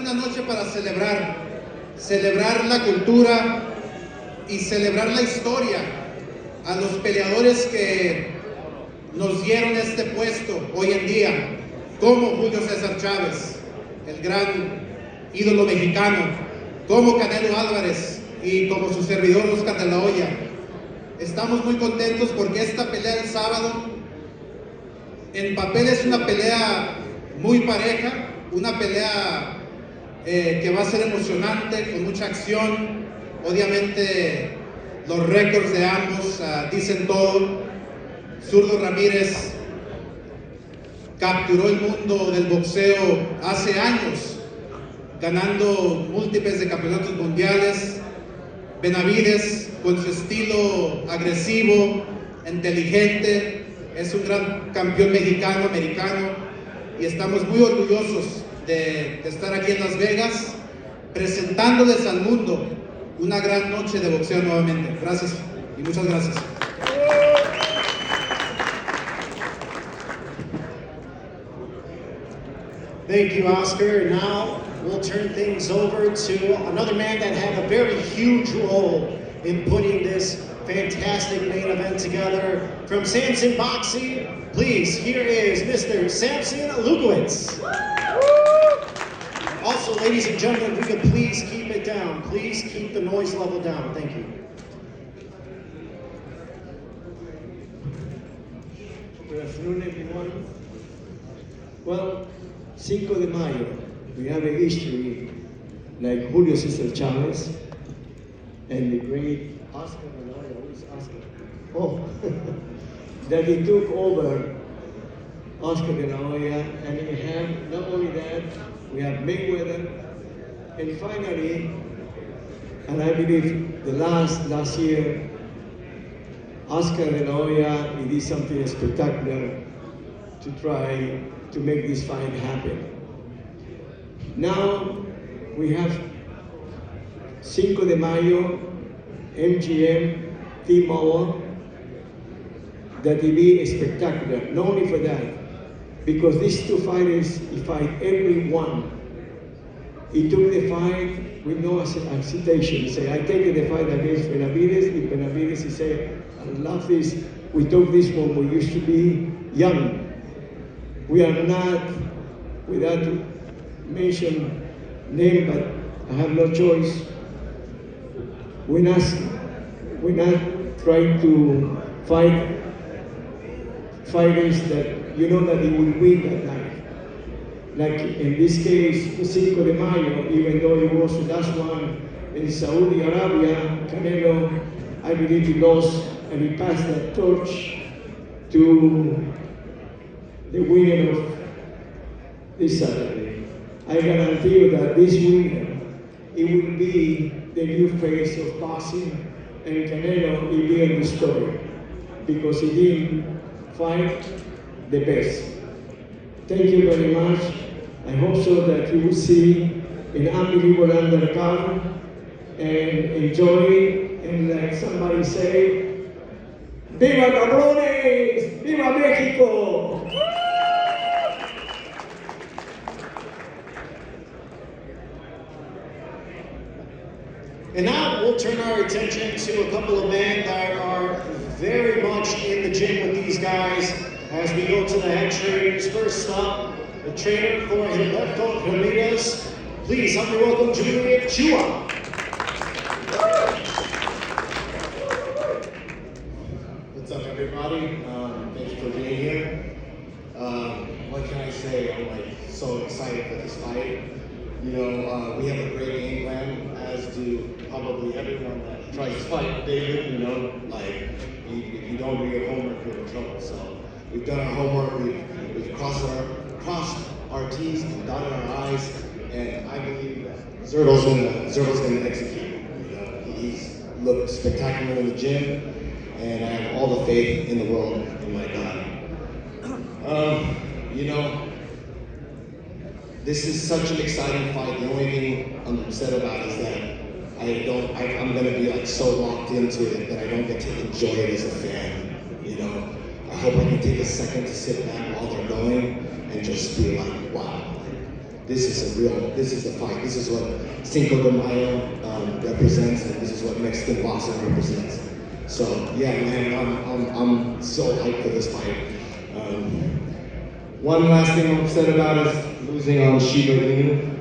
una noche para celebrar la cultura y celebrar la historia a los peleadores que nos dieron este puesto hoy en día, como Julio César Chávez, el gran ídolo mexicano, como Canelo Álvarez y como su servidor Oscar de la Hoya. Estamos muy contentos porque esta pelea del sábado en papel es una pelea muy pareja, una pelea que va a ser emocionante, con mucha acción. Obviamente los récords de ambos dicen todo. Zurdo Ramirez capturó el mundo del boxeo hace años, ganando múltiples de campeonatos mundiales. Benavidez, con su estilo agresivo, inteligente, es un gran campeón mexicano, americano, y estamos muy orgullosos de estar aquí en Las Vegas, presentándoles al mundo una gran noche de boxeo nuevamente. Gracias y muchas gracias. Thank you, Oscar. Now we'll turn things over to another man that had a very huge role in putting this fantastic main event together. From Samson Boxing, please, here is Mr. Samson Lugowitz. Also, ladies and gentlemen, if we could please keep it down. Please keep the noise level down. Thank you. Good afternoon, everyone. Well, 5 de Mayo, we have a history like Julio César Chávez and the great Oscar de la Hoya. Who is Oscar? Oh, that he took over Oscar de la Hoya, and we have not only that, we have Mayweather, and finally, and I believe the last year, Oscar de la Hoya, he did something spectacular to try to make this fight happen. Now we have 5 de Mayo, MGM, T-Mobile, that will be spectacular. Not only for that, because these two fighters, he fight every one. He took the fight with no hesitation. He said, I take the fight against Benavidez. If Benavidez, he said, I love this. We took this when we used to be young. We are not, without mention name, but I have no choice. We're not trying to fight fighters that you know that they will win that night. Like in this case, 5 de Mayo, even though it was the last one in Saudi Arabia, Canelo, I believe he lost and he passed that torch to the winner of this Saturday. I guarantee you that this winner, it will be the new face of boxing, and Canelo will be in the story because he didn't fight the best. Thank you very much. I hope so that you will see an unbelievable undercard and enjoy, and like somebody say, ¡Viva cabrones! ¡Viva México! And now we'll turn our attention to a couple of men that are very much in the gym with these guys as we go to the head trainers. First up, the trainer for Zurdo Ramirez. Please help me welcome Julian Chua. What's up, everybody? Thank you for being here. What can I say? I'm like so excited for this fight. You know, we have a great game plan, as do probably everyone that tries to fight David. You know, like if you don't do your homework, you're in trouble. So we've done our homework. We've crossed our T's and dotted our I's, and I believe that Zurdo's gonna execute. You know, he's looked spectacular in the gym, and I have all the faith in the world in my God. You know, this is such an exciting fight. The only thing I'm upset about is that I'm gonna be like so locked into it that I don't get to enjoy it as a fan. You know, I hope I can take a second to sit back while they're going and just be like, wow. this is a fight. This is what Cinco de Mayo represents, and this is what Mexican boxing represents. So yeah, man, I'm so hyped for this fight. One last thing I'm upset about is losing on Shiba Inu.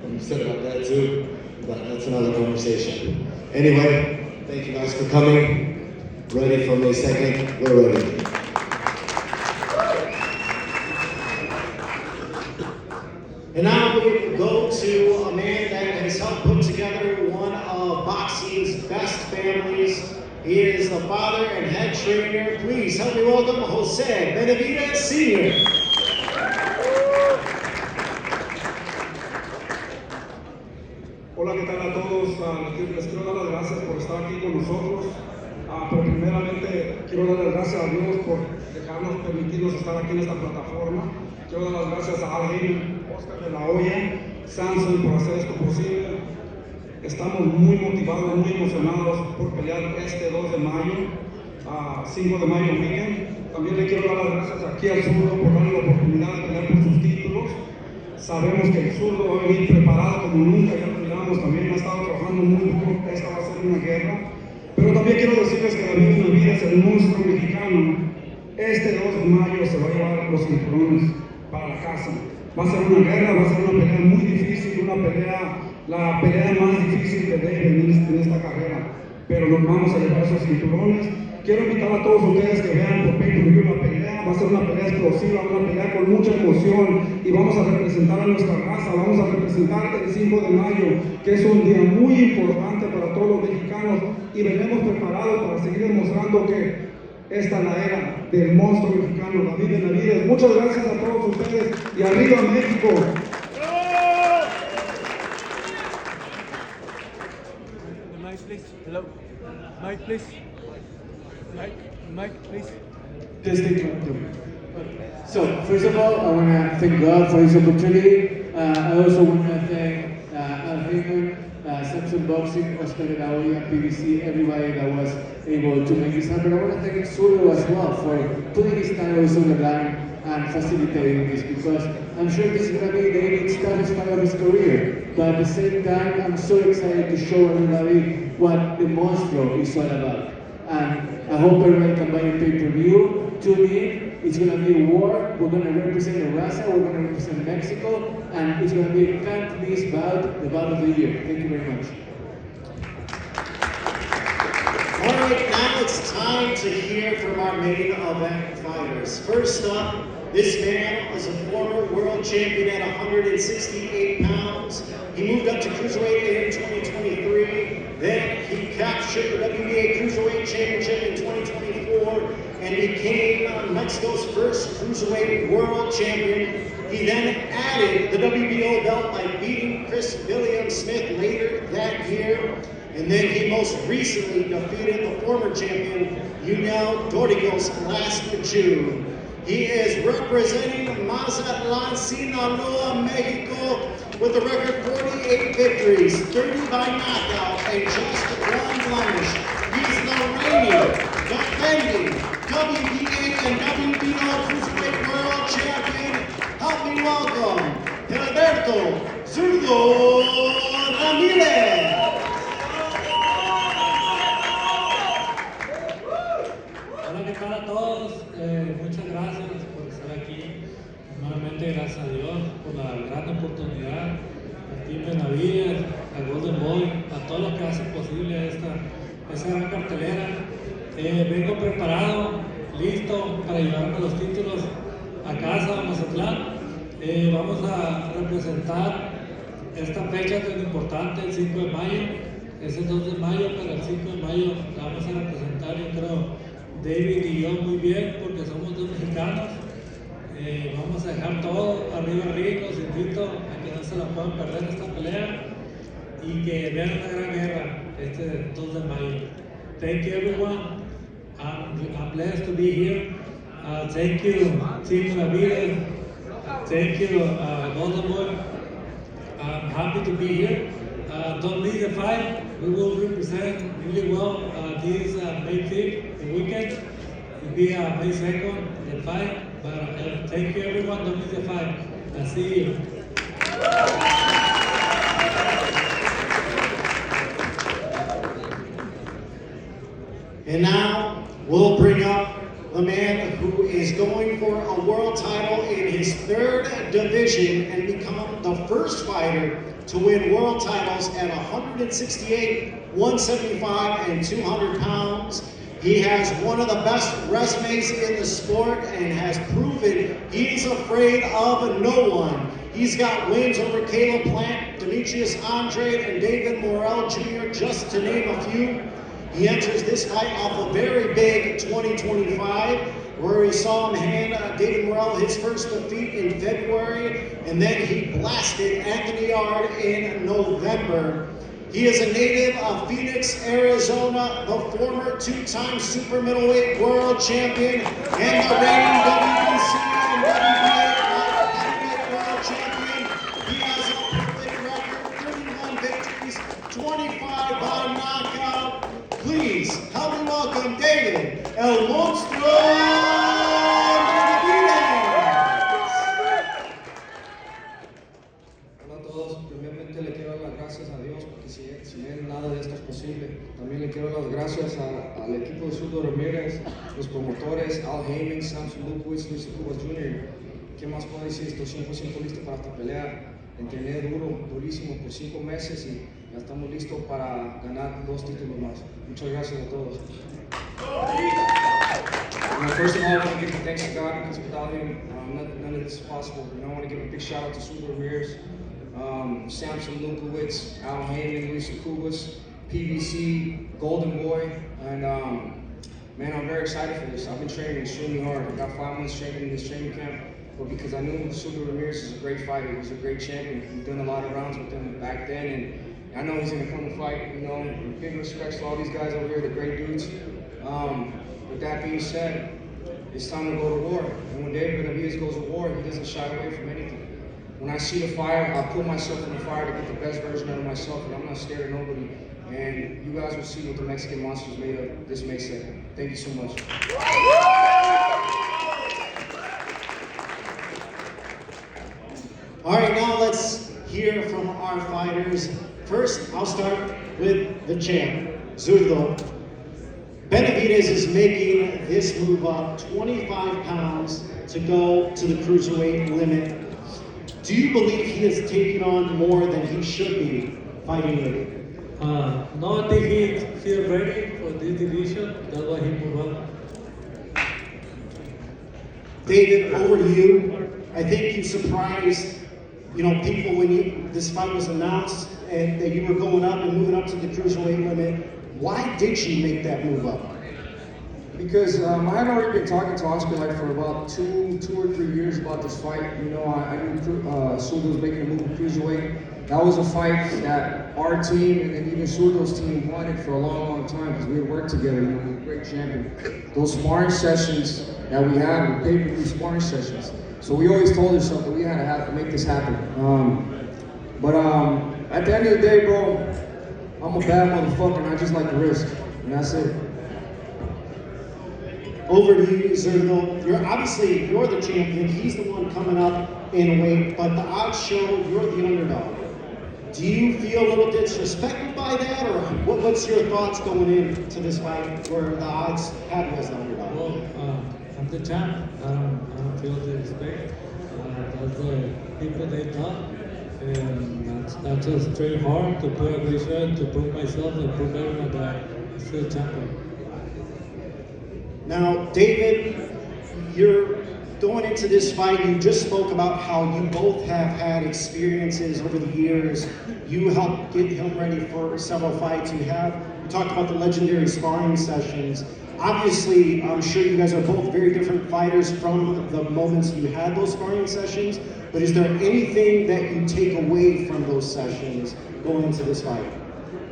I'm upset about that too, but that's another conversation. Anyway, thank you guys for coming. Ready for May 2nd? We're ready. And now we go to a man that has helped put together one of boxing's best families. He is the father and head trainer. Please help me welcome Jose Benavidez Sr. Hola, ¿qué tal a todos? Les quiero dar las gracias por estar aquí con nosotros. Pero primeramente quiero dar las gracias a Dios por permitirnos estar aquí en esta plataforma. Quiero dar las gracias a alguien, Oscar de la Hoya, Samson, por hacer esto posible. Estamos muy motivados, muy emocionados por pelear este 2 de mayo, 5 de mayo weekend. También le quiero dar las gracias aquí al Zurdo por darle la oportunidad de pelear por sus títulos. Sabemos que el Zurdo va a venir preparado como nunca, ya lo miramos, también ha estado trabajando muy duro, esta va a ser una guerra. Pero también quiero decirles que Benavidez, el monstruo mexicano, este 2 de mayo se va a llevar los cinturones para la casa. Va a ser una guerra, va a ser una pelea muy difícil, la pelea más difícil que debe en esta carrera. Pero nos vamos a llevar esos cinturones. Quiero invitar a todos ustedes que vean por pay-per-view la pelea. Va a ser una pelea explosiva, una pelea con mucha emoción. Y vamos a representar a nuestra raza, vamos a representar el 5 de mayo, que es un día muy importante para todos los mexicanos. Y venimos preparados para seguir demostrando que esta es la era del monstruo mexicano, David Benavidez. Muchas gracias a todos ustedes y arriba México. Mike, please. Hello. Mike, please. Mike, please. So, first of all, I want to thank God for this opportunity. I also want to thank Al Heyman, Samson Boxing, Oscar de la Hoya, PBC, everybody that was able to make this happen. I want to thank Zurdo as well for putting his titles on the line and facilitating this, because I'm sure this is going to be David's toughest fight of his career. But at the same time, I'm so excited to show everybody what the Monstro is all about. And I hope everybody can buy a pay-per-view. Tune in. It's going to be a war. We're going to represent the Raza. We're going to represent Mexico. And it's going to be a can't-miss bout, the bout of the year. Thank you very much. All right, now it's time to hear from our main event fighters. First up, this man was a former world champion at 168 pounds. He moved up to cruiserweight in 2023. Then he captured the WBA Cruiserweight Championship in 2024 and became Mexico's first cruiserweight world champion. He then added the WBO belt by beating Chris Williams-Smith later that year. And then he most recently defeated the former champion, Yunel Dordigos, last June. He is representing Mazatlan, Sinaloa, Mexico, with a record 48 victories, 30 by knockout, and just one blemish. He's the reigning, defending WBA and WBO Cruiserweight World Champion. Help me welcome Benavidez Zurdo Ramirez. Hola, ¿qué tal a todos? Muchas gracias por estar aquí. Nuevamente, gracias a Dios por la gran oportunidad. A ti, Benavidez, a Golden Boy, a todos los que hacen posible esta gran cartelera. Vengo preparado, listo para llevarme los títulos a casa, a Mazatlán. Vamos a representar esta fecha tan importante, el 5 de mayo. Es el 2 de mayo, pero el 5 de mayo la vamos a representar, yo creo, David y yo muy bien, porque somos dos mexicanos. Vamos a dejar todo arriba, los invito a que no se la puedan perder esta pelea y que vean una gran guerra este 2 de mayo. Thank you everyone. I'm blessed to be here. Thank you, Team Benavidez. Thank you, Golden Boy. I'm happy to be here. Don't leave the fight. We will represent really well this May 5th, the weekend. It will be May 2nd, the fight. But thank you everyone. Don't miss the fight. Así. And now we'll bring up the man who is going for a world title in his third division and become the first fighter to win world titles at 168, 175, and 200 pounds. He has one of the best resumes in the sport and has proven he's afraid of no one. He's got wins over Caleb Plant, Demetrius Andrade, and David Morrell Jr., just to name a few. He enters this fight off a very big 2025, where he saw him hand David Morrell his first defeat in February, and then he blasted Anthony Yard in November. He is a native of Phoenix, Arizona, the former two-time super middleweight world champion, and the reigning WBC and WBA heavyweight world champion. He has a perfect record, 31 victories, 25 by knockout. Please help me welcome David El Monstruo Benavidez. Hola a todos, primeramente le quiero dar las gracias a Dios porque sin él nada de esto es posible. También le quiero dar las gracias al equipo de Zurdo Ramirez, los promotores, Al Heyman, Samson Lukowitz, Luis Cubas Jr. ¿Qué más puedo decir? Estoy 100% listo para esta pelea. Entrené durísimo por 5 meses y ya estamos listos para ganar 2 títulos más. Muchas gracias a todos. First of all, I want to give thanks to God because without Him, none of this is possible. And I want to give a big shout out to Zurdo Ramirez, Samson Lukowitz, Al Heyman, Luis Cubas, PBC, Golden Boy, and man, I'm very excited for this. I've been training extremely hard. I got 5 months training in this training camp, but because I knew Zurdo Ramirez is a great fighter, he's a great champion. We've done a lot of rounds with him back then, and I know he's gonna come and fight. You know, big respects to all these guys over here, the great dudes. With that being said, it's time to go to war. And when David Benavidez goes to war, he doesn't shy away from anything. When I see the fire, I put myself in the fire to get the best version of myself, and I'm not scared of nobody. And you guys will see what the Mexican monster is made of this May 2nd. Thank you so much. All right, now let's hear from our fighters. First, I'll start with the champ, Zurdo. Benavidez is making this move up 25 pounds to go to the cruiserweight limit. Do you believe he is taking on more than he should be fighting with? No, I think he feels ready for this division. That's why he moved up. David, over to you. I think you surprised, people when this fight was announced and that you were going up and moving up to the cruiserweight limit. Why did you make that move up? Because I had already been talking to Oscar for about two or 3 years about this fight. I knew Zurdo was making a move to cruiserweight. That was a fight that our team and even Zurdo's team wanted for a long time because we had worked together. We were a great champion. Those sparring sessions that we had were pay-per-view sparring sessions. So we always told ourselves that we had to make this happen. But at the end of the day, bro, I'm a bad motherfucker and I just like the risk. And that's it. Over to you, Zurdo. You're the champion. He's the one coming up in weight, but the odds show you're the underdog. Do you feel a little disrespected by that, or what's your thoughts going into this fight where the odds have you as the underdog? Well, I'm the champ. I don't feel the respect. That's the people they thought. And that's just train hard to put a great shot, to prove myself and prove everyone that I'm still champion. Now, David, you're going into this fight. You just spoke about how you both have had experiences over the years. You helped get him ready for several fights. You talked about the legendary sparring sessions. Obviously, I'm sure you guys are both very different fighters from the moments you had those sparring sessions, but is there anything that you take away from those sessions going into this fight?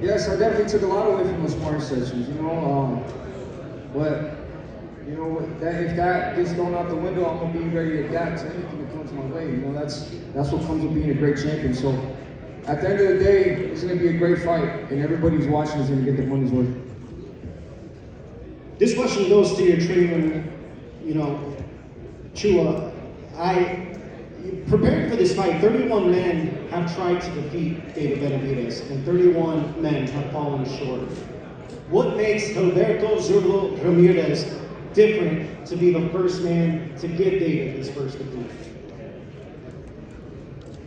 Yes, I definitely took a lot away from those sparring sessions, but if that gets thrown out the window, I'm gonna be ready to adapt to anything that comes my way. That's what comes with being a great champion. So at the end of the day, it's gonna be a great fight, and everybody who's watching is gonna get their money's worth. This question goes to your trainer, Chua. Preparing for this fight, 31 men have tried to defeat David Benavidez, and 31 men have fallen short. What makes Gilberto Zurdo Ramirez different to be the first man to give David his first defeat?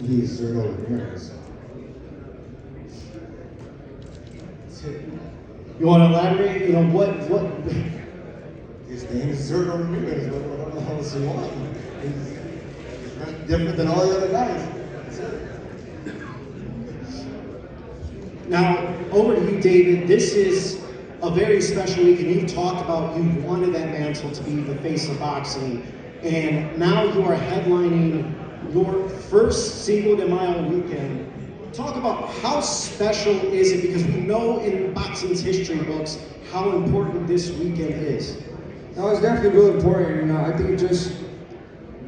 He's Zurdo Ramirez. You want to elaborate? You know, what? His name is Zurdo Ramirez. What else do you want? He's different than all the other guys. That's it. Now, over to you, David. This is a very special week, and you've talked about you wanted that mantle to be the face of boxing, and now you are headlining your first Cinco de Mayo weekend. Talk about how special is it, because we know in boxing's history books how important this weekend is. No, it's definitely really important, and I think it just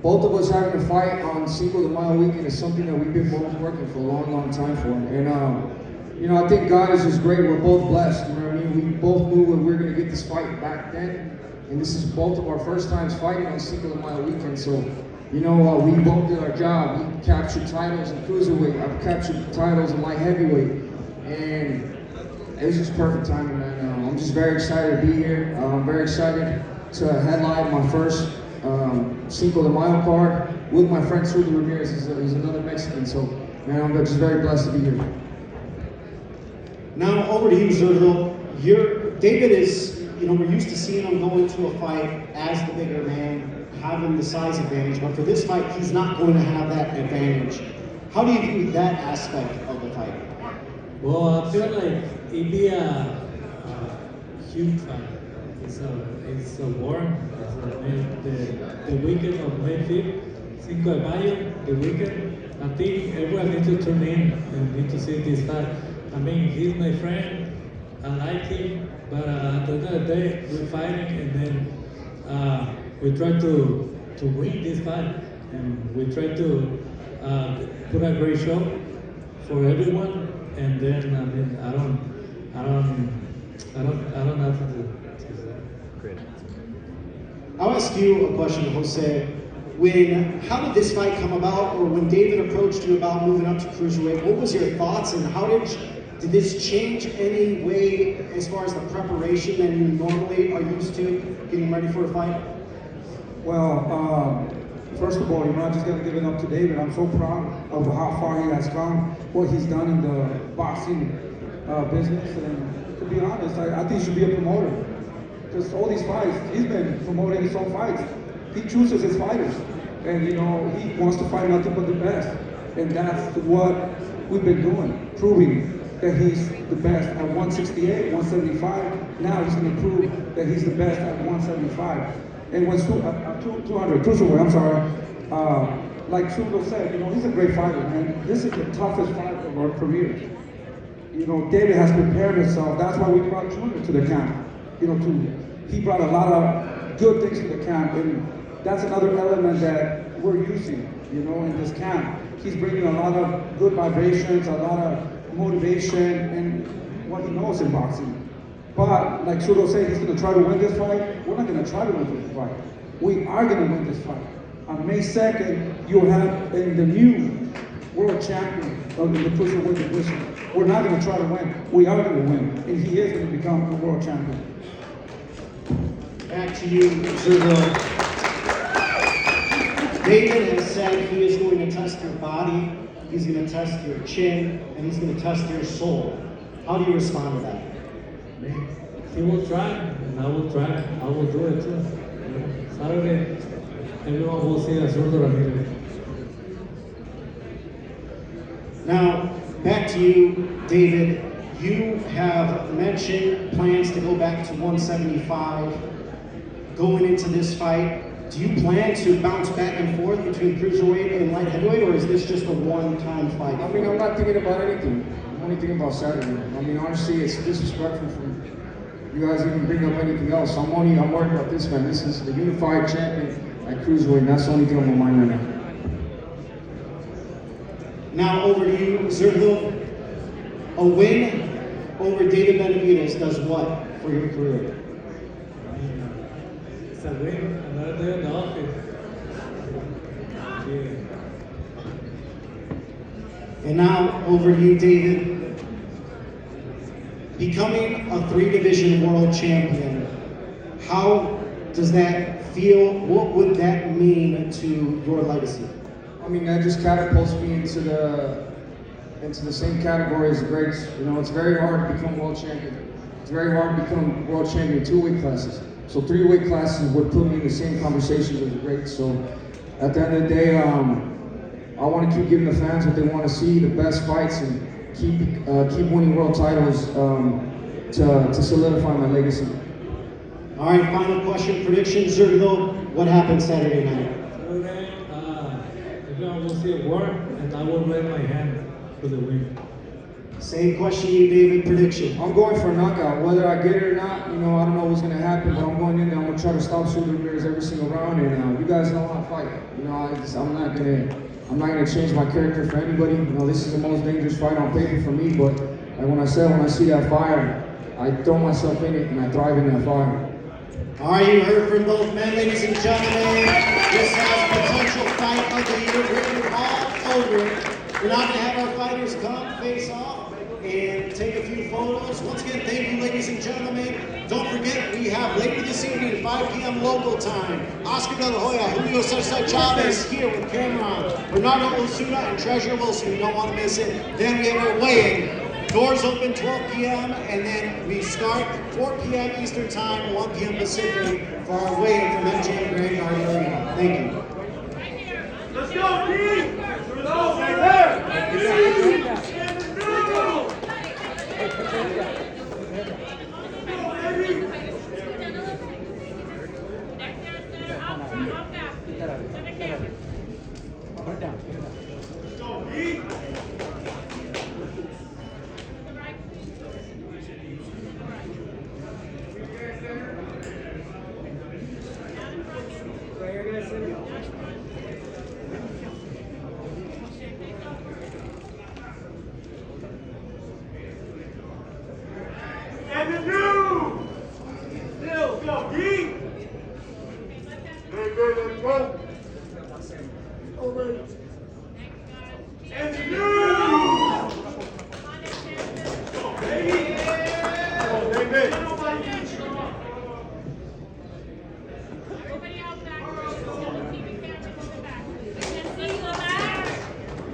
both of us having a fight on Cinco de Mayo weekend is something that we've been both working for a long, long time for. And you know, I think God is just great. We're both blessed. You know what I mean? We both knew when we were going to get this fight back then, and this is both of our first times fighting on Cinco de Mayo weekend. So, you know, we both did our job. We captured titles in cruiserweight. I've captured titles in light heavyweight, and it was just perfect timing, man. I'm just very excited to be here. I'm very excited to headline my first Cinco de Mayo card with my friend Zurdo Ramirez. He's another Mexican, so man, I'm just very blessed to be here. Now over to you, Zurdo. David is, you know, we're used to seeing him go into a fight as the bigger man, having the size advantage, but for this fight, he's not going to have that advantage. How do you view that aspect of the fight? Well, I feel like it'd be a huge fight. It's a war. The weekend of May 5th, Cinco de Mayo, the weekend. I think everyone needs to tune in and need to see this fight. I mean, he's my friend. I like him, but at the end of the day, we're fighting, and then we try to win this fight, and we try to put a great show for everyone. And then I mean, I don't have to say. Great. I'll ask you a question, Jose. How did this fight come about, or when David approached you about moving up to cruiserweight, what was your thoughts, and how did this change any way as far as the preparation that you normally are used to getting ready for a fight? Well, first of all, you know, I just got to give it up to David. I'm so proud of how far he has come, what he's done in the boxing business. And to be honest, I think he should be a promoter. Because all these fights, he's been promoting his own fights. He chooses his fighters. And, you know, he wants to fight nothing but the best. And that's what we've been doing, proving that he's the best at 168, 175. Now he's going to prove that he's the best at 175. And when 200, cruiserweight, I'm sorry, like Zurdo said, you know, he's a great fighter, man. This is the toughest fight of our careers. You know, David has prepared himself. That's why we brought Junior to the camp. You know, he brought a lot of good things to the camp, and that's another element that we're using, you know, in this camp. He's bringing a lot of good vibrations, a lot of motivation, and what he knows in boxing. But like Zurdo said, he's going to try to win this fight. We're not going to try to win this fight. We are going to win this fight. On May 2nd, you'll have the new world champion of the cruiserweight division. We're not going to try to win. We are going to win, and he is going to become the world champion. Back to you, Zurdo. David has said he is going to test your body, he's going to test your chin, and he's going to test your soul. How do you respond to that? He will try, and I will try. I will do it too. Saturday, everyone will see a Zurdo Ramirez. Now, back to you, David. You have mentioned plans to go back to 175 going into this fight. Do you plan to bounce back and forth between cruiserweight and light heavyweight, or is this just a one-time fight? I mean, I'm not thinking about anything. I'm only thinking about Saturday. I mean, honestly, it's disrespectful for you guys even bring up anything else. I'm worried about this, man. This is the unified champion at cruiserweight, and that's the only thing on my mind right now. Now over to you, Zurdo. A win over David Benavidez does what for your career? It's a win, another day in the office. And now over to you, David. Becoming a 3-division world champion, how does that feel? What would that mean to your legacy? I mean, that just catapults me into the same category as the greats. You know, it's very hard to become world champion. It's very hard to become world champion in 2 weight classes. So 3 weight classes would put me in the same conversations as the greats. So at the end of the day, I want to keep giving the fans what they want to see, the best fights, and keep winning world titles to solidify my legacy. All right, final question, prediction, Zurdo, what happened Saturday night? Saturday, I will see a war, and I will raise my hand for the win. Same question to you, David, prediction. I'm going for a knockout. Whether I get it or not, you know, I don't know what's going to happen, but I'm going in there. I'm going to try to stop Zurdo Ramirez every single round, and you guys know how to fight. You know, I'm not going to change my character for anybody. You know, this is the most dangerous fight on paper for me, but like when I see that fire, I throw myself in it and I thrive in that fire. All right, you heard from both men, ladies and gentlemen. This has potential fight of the year written all over it. We're not going to have our fighters come face off and take a few photos. Once again, thank you, ladies and gentlemen. Don't forget, we have later this evening, 5 p.m. local time, Oscar De La Hoya, Julio Cesar Chavez here with Cameron, Bernardo Osuna, and Treasure Wilson. You don't want to miss it. Then we have our weigh-in. Doors open 12 p.m. and then we start 4 p.m. Eastern Time, 1 p.m. Pacific for our weigh-in from MGM Grand Garden Arena. Thank you. Let's go, Pete! Let's right there! And the new! Still go, Pete! Let's go! Over. And the new! Go, baby! Go, David! Everybody else back. TV camera moving back. And see the back.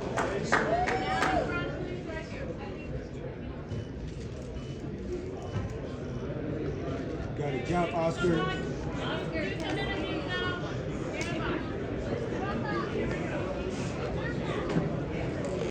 Down in front, please, right here. Got it, count, Oscar.